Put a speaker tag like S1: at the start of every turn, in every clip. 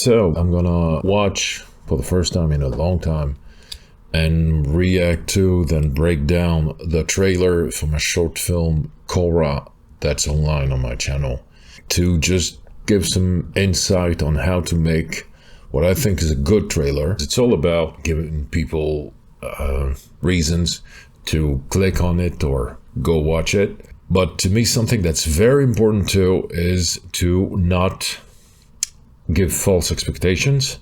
S1: So I'm gonna watch for the first time in a long time and react to, then break down the trailer from a short film, Cora, that's online on my channel, to just give some insight on how to make what I think is a good trailer. It's all about giving people reasons to click on it or go watch it. But to me, something that's very important too is to not give false expectations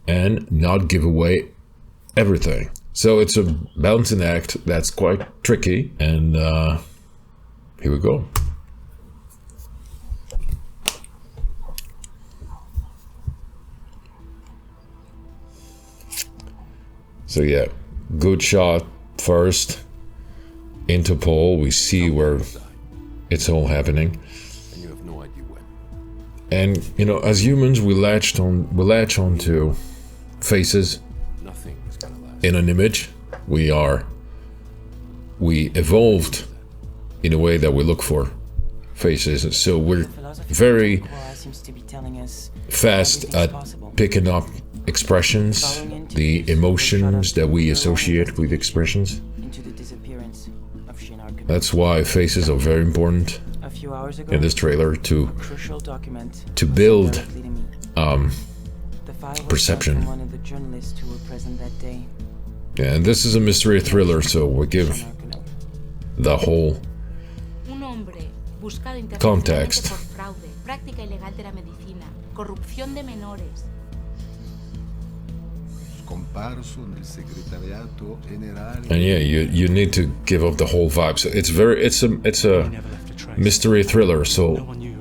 S1: and not give away everything. So it's a balancing act that's quite tricky, and here we go. So yeah, good shot first, interpol, we see where it's all happening.
S2: And you have no idea when.
S1: And you know, as humans, we latch onto faces
S2: Nothing is gonna last.
S1: in an image. We evolved in a way that we look for faces. So we're very fast at picking up expressions, the emotions that we associate with expressions. That's why faces are very important in this trailer to build perception. Yeah, and this is a mystery thriller, so we give the whole context. And yeah, you need to give up the whole vibe. So it's a mystery thriller. So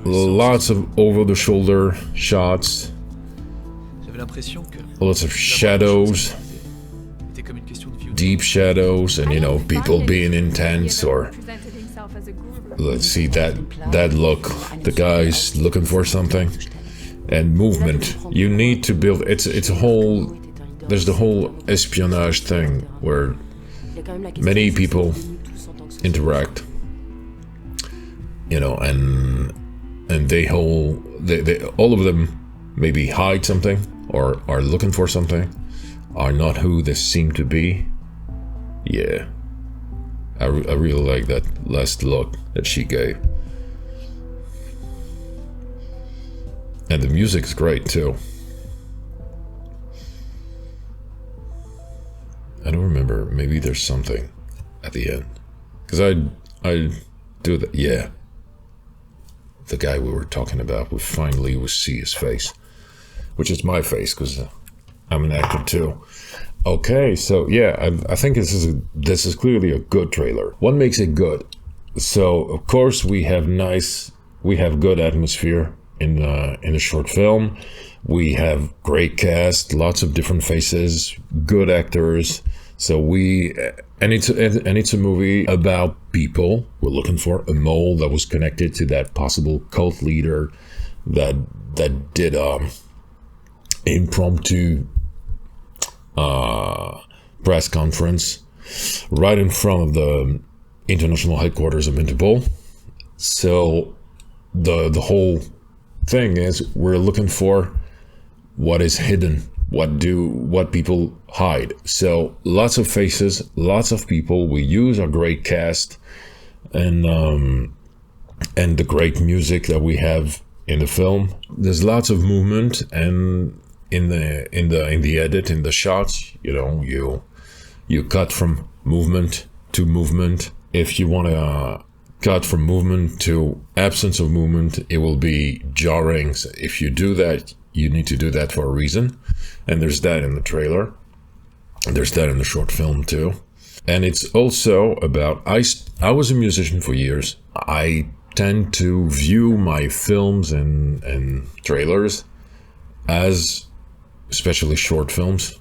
S1: lots of over-the-shoulder shots, lots of shadows, deep shadows, and you know, people being intense, or let's see that look. The guy's looking for something, and movement. You need to build. It's a whole. There's the whole espionage thing where many people interact, you know, and they all of them maybe hide something or are looking for something, are not who they seem to be. Yeah, I really like that last look that she gave, and the music's great too. I don't remember. Maybe there's something at the end, because I do that. Yeah, the guy we were talking about, we finally will see his face, which is my face, because I'm an actor too. Okay, so yeah, I think this is clearly a good trailer. What makes it good? So of course we have good atmosphere in the short film. We have great cast, lots of different faces, good actors. So it's a movie about people. We're looking for a mole that was connected to that possible cult leader that did impromptu press conference right in front of the international headquarters of Interpol. So the whole thing is we're looking for what is hidden, what people hide. So lots of faces, lots of people. We use our great cast and the great music that we have in the film. There's lots of movement, and in the edit, in the shots, you know, you cut from movement to movement. If you want to cut from movement to absence of movement, it will be jarring. So if you do that, you need to do that for a reason. And there's that in the trailer. And there's that in the short film too. And it's also about, I was a musician for years. I tend to view my films and trailers as, especially short films,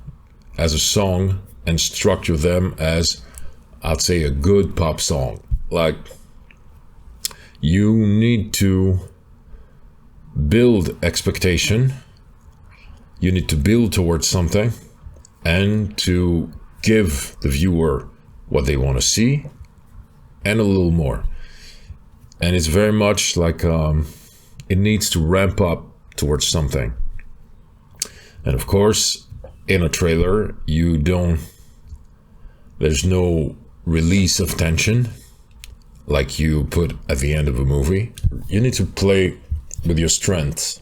S1: as a song, and structure them as, I'd say, a good pop song. Like, you need to build expectation, you need to build towards something, and to give the viewer what they want to see and a little more. And it's very much like it needs to ramp up towards something. And of course, in a trailer, there's no release of tension like you put at the end of a movie. You need to play with your strengths.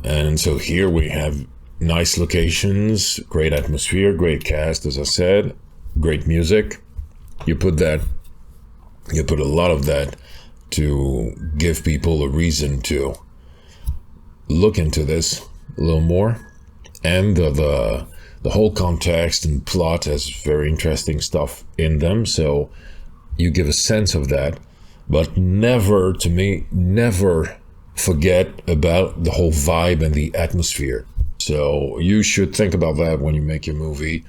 S1: And so here we have nice locations, great atmosphere, great cast, as I said, great music. You put a lot of that to give people a reason to look into this a little more. And the whole context and plot has very interesting stuff in them, so you give a sense of that. But never forget about the whole vibe and the atmosphere. So you should think about that when you make your movie.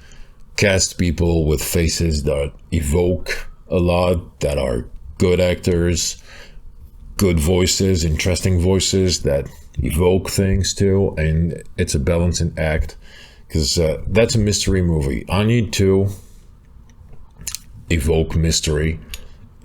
S1: Cast people with faces that evoke a lot, that are good actors, good voices, interesting voices that evoke things too. And it's a balancing act, because that's a mystery movie. I need to evoke mystery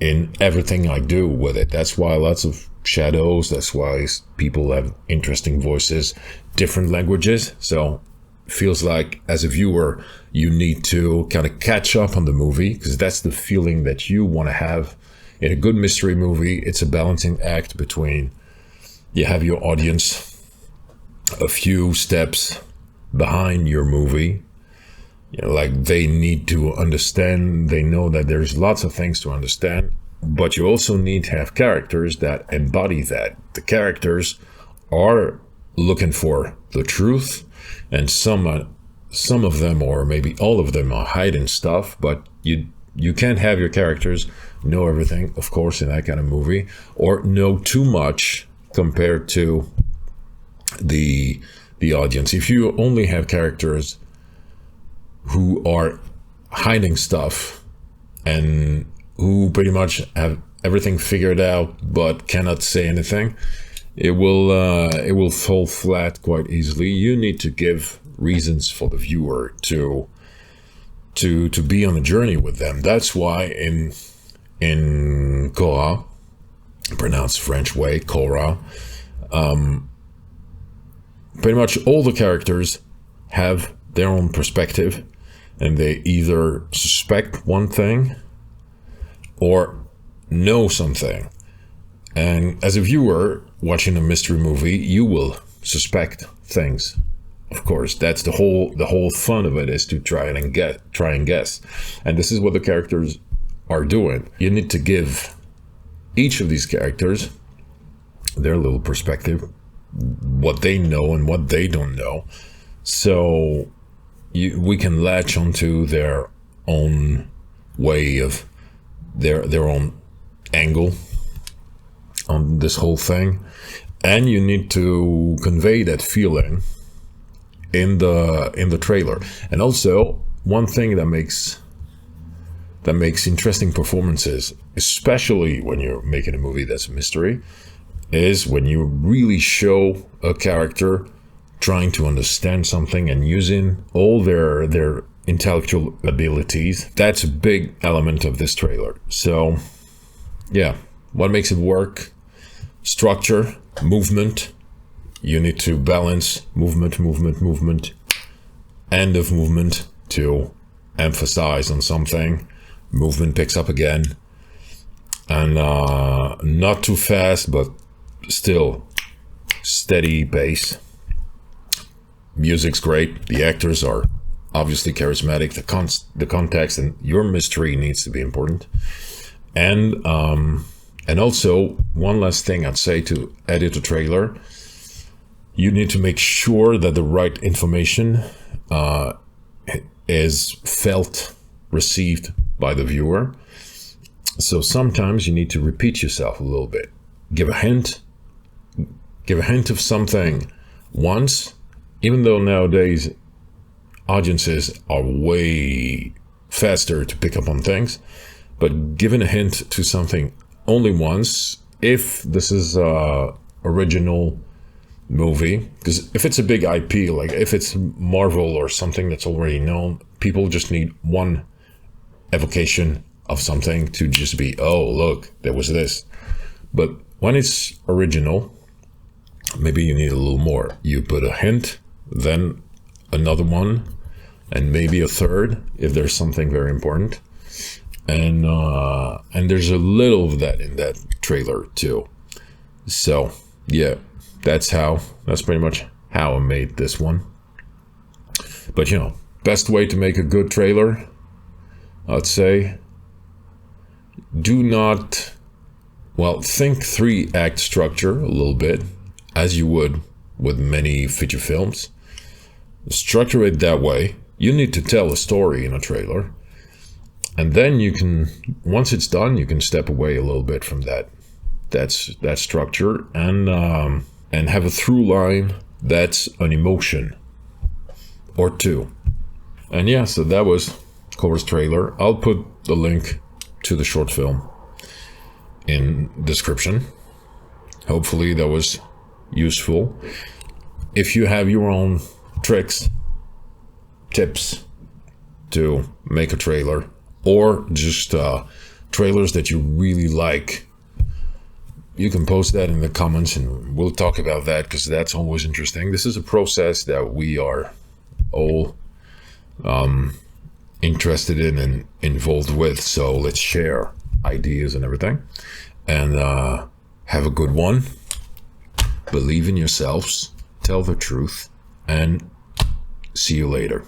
S1: in everything I do with it. That's why lots of shadows, that's why people have interesting voices, different languages. So it feels like as a viewer, you need to kind of catch up on the movie, because that's the feeling that you want to have. In a good mystery movie, it's a balancing act between you have your audience a few steps behind your movie. Like they need to understand, they know that there's lots of things to understand, but you also need to have characters that embody that. The characters are looking for the truth, and some of them, or maybe all of them, are hiding stuff, but you can't have your characters know everything, of course, in that kind of movie, or know too much compared to the audience. If you only have characters who are hiding stuff and who pretty much have everything figured out but cannot say anything, it will fall flat quite easily. You need to give reasons for the viewer to be on a journey with them. That's why in Cora, pronounced French way, Cora, pretty much all the characters have their own perspective, and they either suspect one thing or know something. And as a viewer watching a mystery movie, you will suspect things. Of course, that's the whole fun of it, is to try and guess. And this is what the characters are doing. You need to give each of these characters their little perspective, what they know and what they don't know, so we can latch onto their own way of their own angle on this whole thing. And you need to convey that feeling in the trailer. And also, one thing that makes interesting performances, especially when you're making a movie that's a mystery, is when you really show a character trying to understand something and using all their intellectual abilities. That's a big element of this trailer. So yeah, what makes it work? Structure, movement. You need to balance movement, end of movement to emphasize on something. Movement picks up again, and not too fast, but still steady pace. Music's great. The actors are obviously charismatic. The context and your mystery needs to be important. And also, one last thing I'd say to edit a trailer: you need to make sure that the right information is felt, received by the viewer. So sometimes you need to repeat yourself a little bit. Give a hint of something once, even though nowadays audiences are way faster to pick up on things, but giving a hint to something only once, if this is a original movie, because if it's a big IP, like if it's Marvel or something that's already known, people just need one evocation of something to just be, oh, look, there was this. But when it's original, maybe you need a little more. You put a hint then another one, and maybe a third if there's something very important. And there's a little of that in that trailer too. So yeah, that's pretty much how I made this one. But best way to make a good trailer, I'd say, do not, think 3-act structure a little bit, as you would with many feature films. Structure it that way. You need to tell a story in a trailer. And then you can, once it's done, you can step away a little bit from that structure and have a through line that's an emotion or two. And yeah, so that was Cora's trailer. I'll put the link to the short film in description. Hopefully that was useful. If you have your own tricks, tips to make a trailer, or just trailers that you really like, you can post that in the comments and we'll talk about that, because that's always interesting. This is a process that we are all interested in and involved with, so let's share ideas and everything. And have a good one. Believe in yourselves, tell the truth, and see you later.